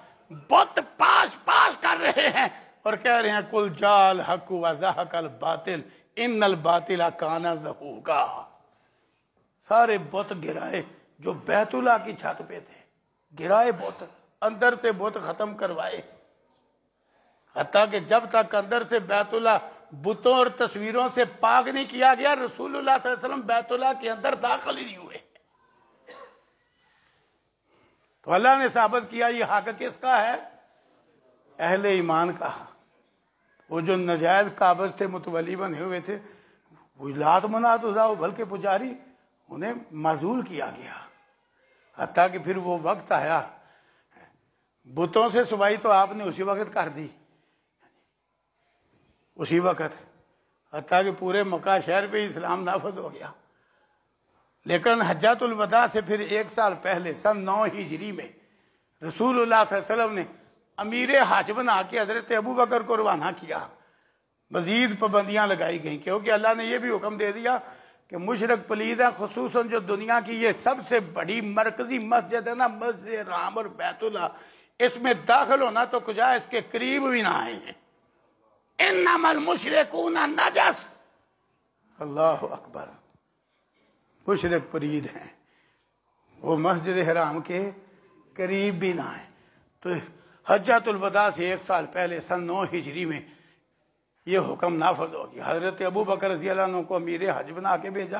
بت پاش کر رہے ہیں اور کہہ رہے ہیں کل جال حق و زہق الباطل ان الباطل کان زہوقا. سارے بت گرائے جو بیت اللہ کی چھت پہ تھے، گرائے بت، اندر سے بت ختم کروائے، حتیٰ کہ جب تک اندر سے بیت اللہ بتوں اور تصویروں سے پاک نہیں کیا گیا، رسول اللہ صلی اللہ علیہ وسلم بیت اللہ کے اندر داخل ہی نہیں ہوئے. تو اللہ نے ثابت کیا یہ حق کس کا ہے؟ اہل ایمان کا. وہ جو نجائز قابض تھے، متولی بنے ہوئے تھے، وہ لات منات عزا ہبل کے پجاری، انہیں معزول کیا گیا. حتیٰ کہ پھر وہ وقت آیا، بتوں سے سوائی تو آپ نے اسی وقت کر دی، اسی وقت، حتیٰ کہ پورے مکہ شہر پہ اسلام نافذ ہو گیا. لیکن حجۃ الوداع سے پھر 1 سال پہلے سن 9 ہجری میں رسول اللہ صلی اللہ علیہ وسلم نے امیر حج بنا کے حضرت ابو بکر کو روانہ کیا. مزید پابندیاں لگائی گئیں کیونکہ اللہ نے یہ بھی حکم دے دیا کہ مشرک پلید ہے، خصوصاً جو دنیا کی یہ سب سے بڑی مرکزی مسجد ہے نا، مسجد حرام اور بیت اللہ، اس میں داخل ہونا تو کجا اس کے قریب بھی نہ آئے ہیں۔ انما المشرکون نجس، اللہ اکبر، مشرک پلید ہیں، وہ مسجد حرام کے قریب بھی نہ آئے۔ تو حجۃ الوداع سے 1 سال پہلے سن 9 ہجری میں یہ حکم نافذ ہو گیا۔ حضرت ابو بکر رضی اللہ عنہ کو امیر حج بنا کے بھیجا۔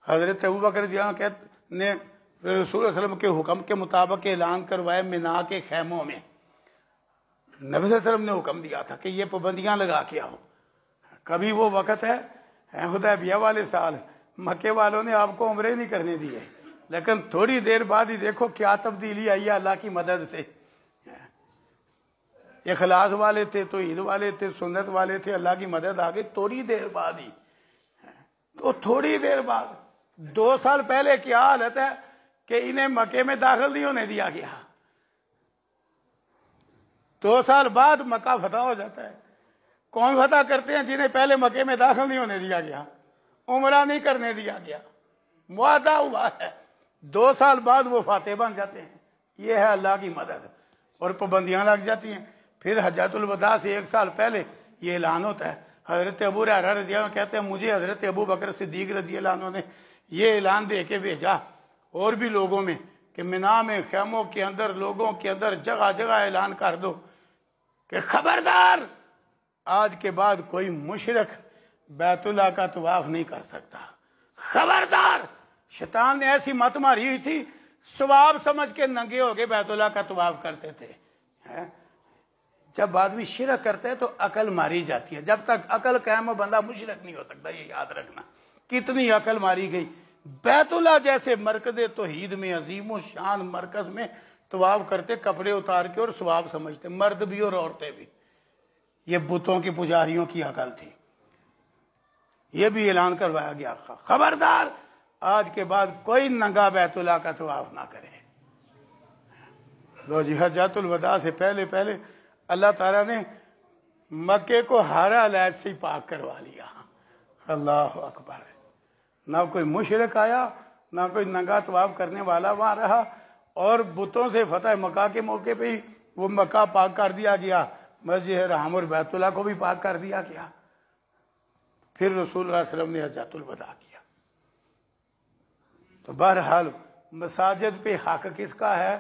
حضرت ابو بکر رضی اللہ عنہ نے رسول اللہ صلی اللہ علیہ وسلم کے حکم کے مطابق اعلان کروائے منا کے خیموں میں۔ نبی صلی اللہ علیہ وسلم نے حکم دیا تھا کہ یہ پابندیاں لگا کے آؤ۔ کبھی وہ وقت ہے حدیبیہ والے سال مکے والوں نے آپ کو عمرے نہیں کرنے دیے، لیکن تھوڑی دیر بعد ہی دیکھو کیا تبدیلی آئی ہے اللہ کی مدد سے۔ اخلاص والے تھے، توحید والے تھے، سنت والے تھے، اللہ کی مدد آ گئی تھوڑی دیر بعد ہی۔ تو تھوڑی دیر بعد 2 سال پہلے کیا حالت ہے کہ انہیں مکے میں داخل نہیں ہونے دیا گیا، 2 سال بعد مکہ فتح ہو جاتا ہے۔ کون فتح کرتے ہیں؟ جنہیں پہلے مکے میں داخل نہیں ہونے دیا گیا، عمرہ نہیں کرنے دیا گیا، معاہدہ ہوا ہے، 2 سال بعد وہ فاتح بن جاتے ہیں۔ یہ ہے اللہ کی مدد، اور پابندیاں لگ جاتی ہیں۔ پھر حجۃ الوداع سے 1 سال پہلے یہ اعلان ہوتا ہے۔ حضرت ابو ہریرہ رضی اللہ عنہ کہتے ہیں مجھے حضرت ابو بکر صدیق رضی اللہ عنہ نے یہ اعلان دے کے بھیجا اور بھی لوگوں میں کہ منا میں خیموں کے اندر، لوگوں کے اندر جگہ جگہ اعلان کر دو کہ خبردار آج کے بعد کوئی مشرک بیت اللہ کا طواف نہیں کر سکتا، خبردار۔ شیطان نے ایسی مت ماری ہوئی تھی، ثواب سمجھ کے ننگے ہو کے بیت اللہ کا طواف کرتے تھے۔ جب آدمی شرک کرتا ہے تو عقل ماری جاتی ہے، جب تک عقل قائم ہو بندہ مشرک نہیں ہو سکتا، یہ یاد رکھنا۔ کتنی عقل ماری گئی، بیت اللہ جیسے مرکز توحید میں، عظیم و شان مرکز میں طواف کرتے کپڑے اتار کے اور ثواب سمجھتے، مرد بھی اور عورتیں بھی۔ یہ بتوں کے پجاریوں کی عقل تھی۔ یہ بھی اعلان کروایا گیا خبردار آج کے بعد کوئی ننگا بیت اللہ کا طواف نہ کرے۔ لو جی، حجۃ الوداع سے پہلے پہلے اللہ تعالیٰ نے مکے کو ہر علیحد سے پاک کروا لیا۔ اللہ اکبر، نہ کوئی مشرک آیا، نہ کوئی ننگا طواف کرنے والا وہاں رہا، اور بتوں سے فتح مکہ کے موقع پہ ہی وہ مکہ پاک کر دیا گیا، مسجد حرام اور بیت اللہ کو بھی پاک کر دیا گیا۔ پھر رسول اللہ صلی اللہ علیہ وسلم نے حجۃ الوداع کیا۔ تو بہرحال مساجد پہ حق کس کا ہے؟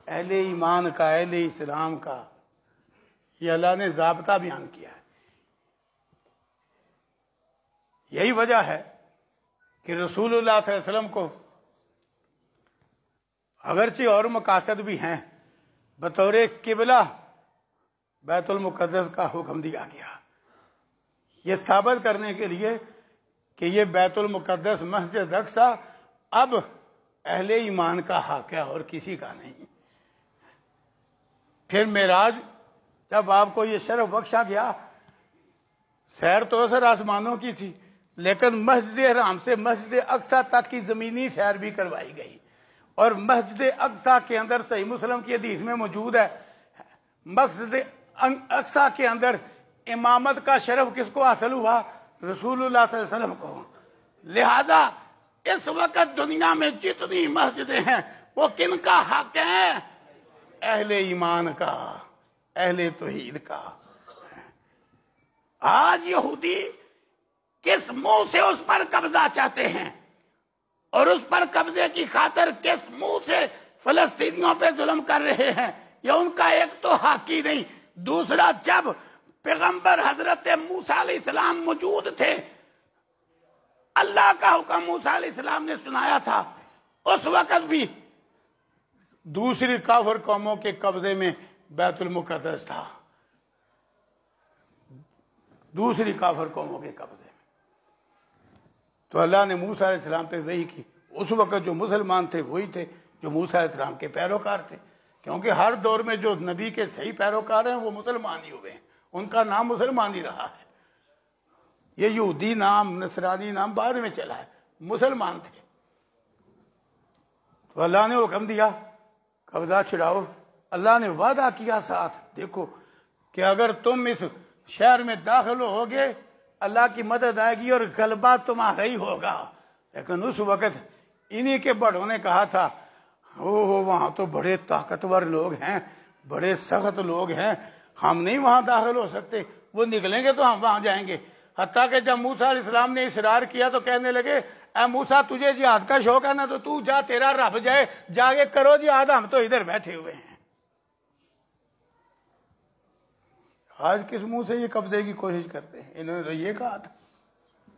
اہل ایمان کا، اہل اسلام کا۔ یہ اللہ نے ضابطہ بیان کیا ہے۔ یہی وجہ ہے کہ رسول اللہ صلی اللہ علیہ وسلم کو اگرچہ اور مقاصد بھی ہیں، بطور قبلہ بیت المقدس کا حکم دیا گیا، یہ ثابت کرنے کے لیے کہ یہ بیت المقدس مسجد اقصی اب اہل ایمان کا حق ہے اور کسی کا نہیں۔ پھر معراج جب آپ کو یہ شرف بخشا گیا، سیر تو سر آسمانوں کی تھی، لیکن مسجد حرام سے مسجد اقصی تک کی زمینی سیر بھی کروائی گئی، اور مسجد اقصی کے اندر صحیح مسلم کی حدیث میں موجود ہے، مسجد اقصی کے اندر امامت کا شرف کس کو حاصل ہوا؟ رسول اللہ صلی اللہ علیہ وسلم کو۔ لہذا اس وقت دنیا میں جتنی مسجدیں ہیں وہ کن کا حق ہیں؟ اہل ایمان کا، اہل توحید کا۔ آج یہودی کس منہ سے اس پر قبضہ چاہتے ہیں، اور اس پر قبضے کی خاطر کس منہ سے فلسطینیوں پہ ظلم کر رہے ہیں، یہ ان کا ایک تو حق ہی نہیں۔ دوسرا، جب پیغمبر حضرت موسیٰ علیہ السلام موجود تھے، اللہ کا حکم موسیٰ علیہ السلام نے سنایا تھا، اس وقت بھی دوسری کافر قوموں کے قبضے میں بیت المقدس تھا، دوسری کافر قوموں کے قبضے میں۔ تو اللہ نے موسیٰ علیہ السلام پہ وحی کی۔ اس وقت جو مسلمان تھے وہی تھے جو موسیٰ علیہ السلام کے پیروکار تھے، کیونکہ ہر دور میں جو نبی کے صحیح پیروکار ہیں وہ مسلمان ہی ہوئے ہیں، ان کا نام مسلمان ہی رہا ہے۔ یہ یہودی نام، نصرانی نام بعد میں چلا ہے، مسلمان تھے۔ تو اللہ نے حکم دیا قبضہ چھڑاؤ۔ اللہ نے وعدہ کیا ساتھ، دیکھو کہ اگر تم اس شہر میں داخل ہوگے اللہ کی مدد آئے گی اور غلبہ تمہارا ہی ہوگا۔ لیکن اس وقت انہی کے بڑوں نے کہا تھا وہاں تو بڑے طاقتور لوگ ہیں، بڑے سخت لوگ ہیں، ہم نہیں وہاں داخل ہو سکتے، وہ نکلیں گے تو ہم وہاں جائیں گے۔ حتیٰ کہ جب موسیٰ علیہ السلام نے اصرار کیا تو کہنے لگے اے موسیٰ تجھے جہاد کا شوق ہے نا تو جا، تیرا رب جائے، جا کے کرو جہاد، ہم تو ادھر بیٹھے ہوئے ہیں۔ آج کس منہ سے یہ قبضے کی کوشش کرتے ہیں؟ انہوں نے تو یہ کہا تھا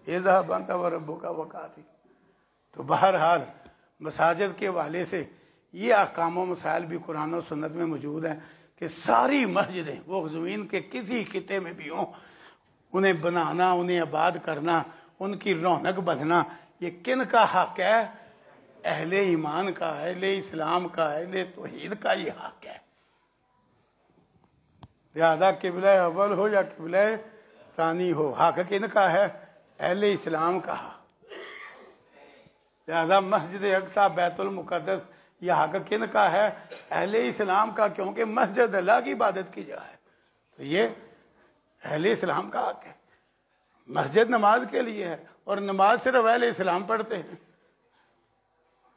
اذهب انت وربک وقاتل۔ تو بہرحال مساجد کے حوالے سے یہ احکام و مسائل بھی قرآن و سنت میں موجود ہیں کہ ساری مسجدیں وہ زمین کے کسی خطے میں بھی ہوں، انہیں بنانا، انہیں آباد کرنا، ان کی رونق بدھنا، یہ کن کا حق ہے؟ اہل ایمان کا، اہل اسلام کا، اہل توحید کا یہ حق ہے۔ لہذا قبلہ اول ہو یا قبلہ ثانی ہو، حق کن کا ہے؟ اہل اسلام کا۔ لہذا مسجد اقصی بیت المقدس یہ حق کن کا ہے؟ اہل اسلام کا، کیونکہ مسجد اللہ کی عبادت کی جائے تو یہ اہل اسلام کا حق ہے۔ مسجد نماز کے لیے ہے اور نماز صرف اہل اسلام پڑھتے ہیں۔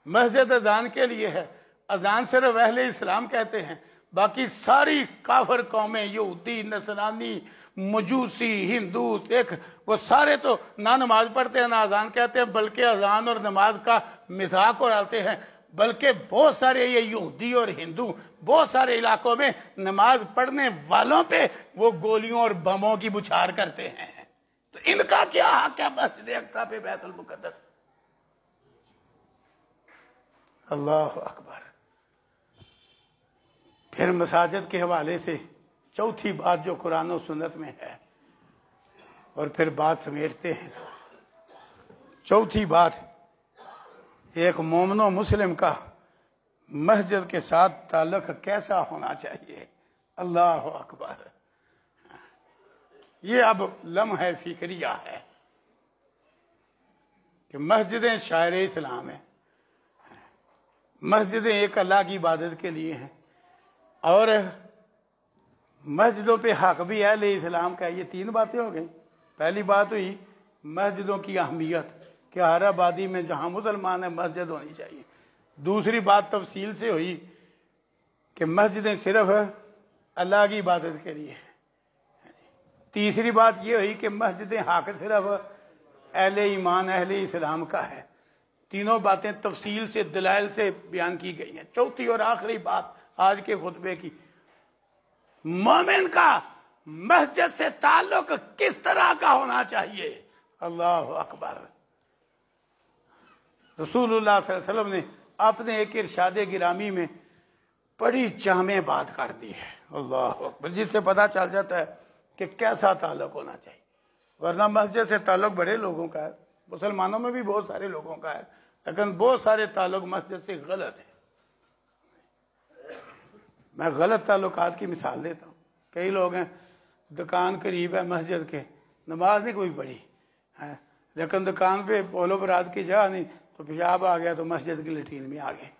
مسجد اذان کے لیے ہے، اذان صرف اہل اسلام کہتے ہیں، باقی ساری کافر قومیں، یہودی، نصرانی، مجوسی، ہندو، سکھ، وہ سارے تو نہ نماز پڑھتے ہیں نہ اذان کہتے ہیں، بلکہ اذان اور نماز کا مذاق اڑاتے ہیں۔ بلکہ بہت سارے یہ یہودی اور ہندو بہت سارے علاقوں میں نماز پڑھنے والوں پہ وہ گولیوں اور بموں کی بچھار کرتے ہیں۔ تو ان کا کیا حق ہے مسجد اقصی پہ، بیت المقدس؟ اللہ اکبر۔ پھر مساجد کے حوالے سے چوتھی بات جو قرآن و سنت میں ہے، اور پھر بات سمیٹتے ہیں۔ چوتھی بات، ایک مومن و مسلم کا مسجد کے ساتھ تعلق کیسا ہونا چاہیے؟ اللہ اکبر۔ یہ اب لمحہ فکریہ ہے کہ مسجدیں شاعر اسلام ہیں، مسجدیں ایک اللہ کی عبادت کے لیے ہیں، اور مسجدوں پہ حق بھی اہل اسلام کا ہے۔ یہ تین باتیں ہو گئیں۔ پہلی بات ہوئی مسجدوں کی اہمیت کہ ہر آبادی میں جہاں مسلمان ہیں مسجد ہونی چاہیے۔ دوسری بات تفصیل سے ہوئی کہ مسجدیں صرف اللہ کی عبادت کے لیے ہیں۔ تیسری بات یہ ہوئی کہ مسجدیں حق صرف اہل ایمان، اہل اسلام کا ہے۔ تینوں باتیں تفصیل سے، دلائل سے بیان کی گئی ہیں۔ چوتھی اور آخری بات آج کے خطبے کی، مومن کا مسجد سے تعلق کس طرح کا ہونا چاہیے؟ اللہ اکبر۔ رسول اللہ صلی اللہ علیہ وسلم نے اپنے ایک ارشاد گرامی میں بڑی جامع بات کر دی ہے، اللہ اکبر، جس سے پتہ چل جاتا ہے کہ کیسا تعلق ہونا چاہیے۔ ورنہ مسجد سے تعلق بڑے لوگوں کا ہے، مسلمانوں میں بھی بہت سارے لوگوں کا ہے، لیکن بہت سارے تعلق مسجد سے غلط ہے۔ میں غلط تعلقات کی مثال دیتا ہوں۔ کئی لوگ ہیں دکان قریب ہے مسجد کے، نماز نہیں کوئی پڑھی ہے، لیکن دکان پہ بولو برات کی جگہ نہیں تو پیشاب آ گیا تو مسجد کی لیٹرین میں آ گئے۔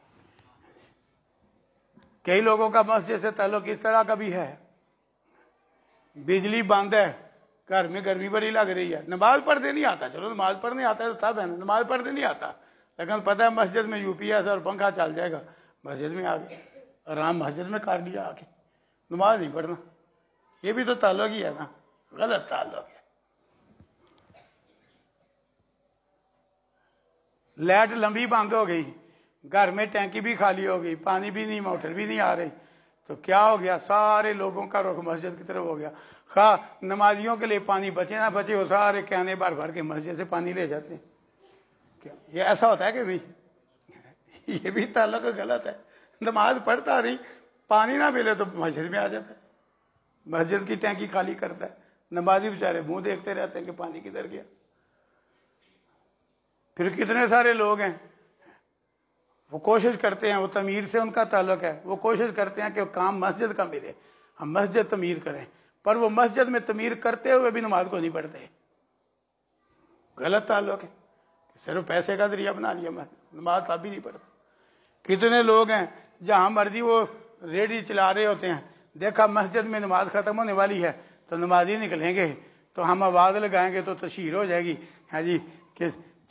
کئی لوگوں کا مسجد سے تعلق اس طرح کا بھی ہے، بجلی بند ہے، گھر میں گرمی بڑی لگ رہی ہے، نماز پڑھنے نہیں آتا، چلو نماز پڑھنے آتا ہے تو تب ہے، نماز پڑھنے نہیں آتا لیکن پتہ ہے مسجد میں یو پی ایس اور پنکھا چل جائے گا، مسجد میں آ گیا، آرام مسجد میں کر لیا آ کے، نماز نہیں پڑھنا۔ یہ بھی تو تعلق ہی ہے نا، غلط تعلق ہے۔ لائٹ لمبی بند ہو گئی، گھر میں ٹینکی بھی خالی ہو گئی، پانی بھی نہیں، موٹر بھی نہیں آ رہی، تو کیا ہو گیا؟ سارے لوگوں کا رخ مسجد کی طرف ہو گیا۔ خواہ نمازیوں کے لیے پانی بچے نہ بچے، وہ سارے کہنے بھر بھر کے مسجد سے پانی لے جاتے ہیں۔ کیا یہ ایسا ہوتا ہے کہ نہیں؟ یہ بھی تعلق غلط ہے۔ نماز پڑھتا نہیں، پانی نہ ملے تو مسجد میں آ جاتا ہے، مسجد کی ٹینکی خالی کرتا ہے، نمازی بیچارے منہ دیکھتے رہتے ہیں کہ پانی کدھر گیا۔ پھر کتنے سارے لوگ ہیں وہ کوشش کرتے ہیں، وہ تعمیر سے ان کا تعلق ہے، وہ کوشش کرتے ہیں کہ کام مسجد کا ملے، ہم مسجد تعمیر کریں، پر وہ مسجد میں تعمیر کرتے ہوئے بھی نماز کو نہیں پڑھتے۔ غلط تعلق ہے، صرف پیسے کا ذریعہ بنا لیا، نماز تب بھی نہیں پڑھتا۔ کتنے لوگ ہیں جہاں مرضی وہ ریڈی چلا رہے ہوتے ہیں، دیکھا مسجد میں نماز ختم ہونے والی ہے تو نمازی نکلیں گے تو ہم آواز لگائیں گے تو تشہیر ہو جائے گی، ہاں جی، کہ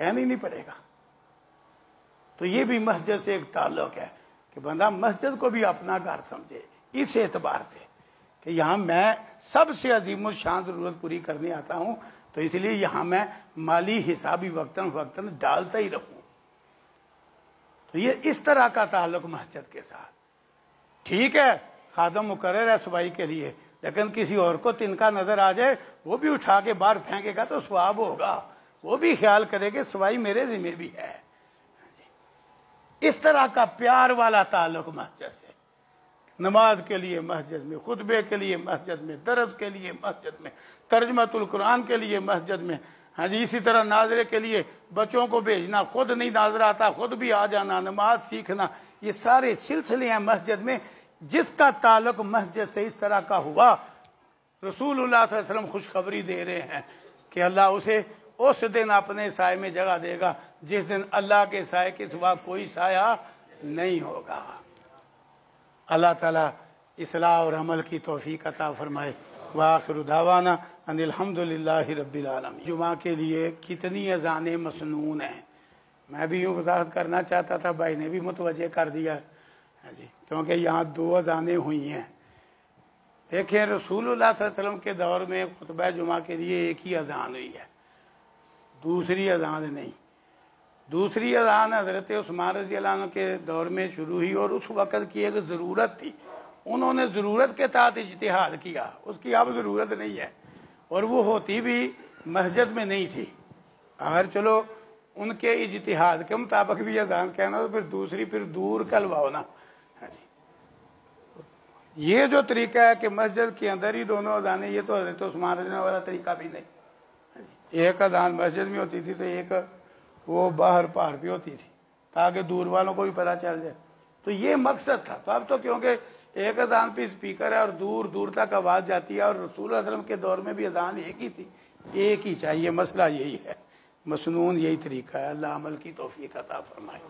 کہنا ہی نہیں پڑے گا۔ تو یہ بھی مسجد سے ایک تعلق ہے کہ بندہ مسجد کو بھی اپنا گھر سمجھے، اس اعتبار سے کہ یہاں میں سب سے عظیم الشان ضرورت پوری کرنے آتا ہوں، تو اس لیے یہاں میں مالی حسابی وقتاً فوقتاً ڈالتا ہی رہوں۔ تو یہ اس طرح کا تعلق مسجد کے ساتھ۔ ٹھیک ہے خادم مقرر ہے صفائی کے لیے، لیکن کسی اور کو تنکا نظر آ جائے وہ بھی اٹھا کے باہر پھینکے گا تو ثواب ہوگا، وہ بھی خیال کرے کہ صفائی میرے ذمہ بھی ہے۔ اس طرح کا پیار والا تعلق مسجد سے، نماز کے لیے مسجد میں، خطبے کے لیے مسجد میں، درس کے لیے مسجد میں، ترجمۃ القرآن کے لیے مسجد میں، ہاں جی اسی طرح ناظرے کے لیے بچوں کو بھیجنا، خود نہیں ناظر آتا خود بھی آ جانا، نماز سیکھنا، یہ سارے سلسلے ہیں مسجد میں۔ جس کا تعلق مسجد سے اس طرح کا ہوا، رسول اللہ صلی اللہ علیہ وسلم خوشخبری دے رہے ہیں کہ اللہ اسے اس دن اپنے سائے میں جگہ دے گا جس دن اللہ کے سائے کے سوا کوئی سایہ نہیں ہوگا۔ اللہ تعالیٰ اصلاح اور عمل کی توفیق عطا فرمائے۔ وآخر دعوانا ان الحمدللہ رب العالمین۔ جمعہ کے لیے کتنی اذانیں مسنون ہیں، میں بھی یوں وضاحت کرنا چاہتا تھا، بھائی نے بھی متوجہ کر دیا جی، کیونکہ یہاں 2 اذانیں ہوئی ہیں۔ دیکھیں رسول اللہ صلی اللہ علیہ وسلم کے دور میں خطبہ جمعہ کے لیے ایک ہی اذان ہوئی ہے، دوسری اذان نہیں۔ دوسری اذان حضرت عثمان رضی اللہ عنہ کے دور میں شروع ہوئی، اور اس وقت کی ایک ضرورت تھی، انہوں نے ضرورت کے تحت اجتہاد کیا، اس کی اب ضرورت نہیں ہے، اور وہ ہوتی بھی مسجد میں نہیں تھی۔ اگر چلو ان کے اجتہاد کے مطابق بھی اذان کہنا تو پھر دوسری پھر دور کلواؤ نا۔ یہ جو طریقہ ہے کہ مسجد کے اندر ہی دونوں اذانیں، یہ تو حضرت عثمان رضی اللہ عنہ والا طریقہ بھی نہیں۔ ایک اذان مسجد میں ہوتی تھی تو ایک وہ باہر پہاڑ پہ ہوتی تھی تاکہ دور والوں کو بھی پتہ چل جائے، تو یہ مقصد تھا۔ تو اب تو کیونکہ ایک اذان پہ اسپیکر ہے اور دور دور تک آواز جاتی ہے، اور رسول اللہ علیہ وسلم کے دور میں بھی اذان ایک ہی تھی، ایک ہی چاہیے، مسئلہ یہی ہے، مسنون یہی طریقہ ہے۔ اللہ عمل کی توفیق عطا فرمائے۔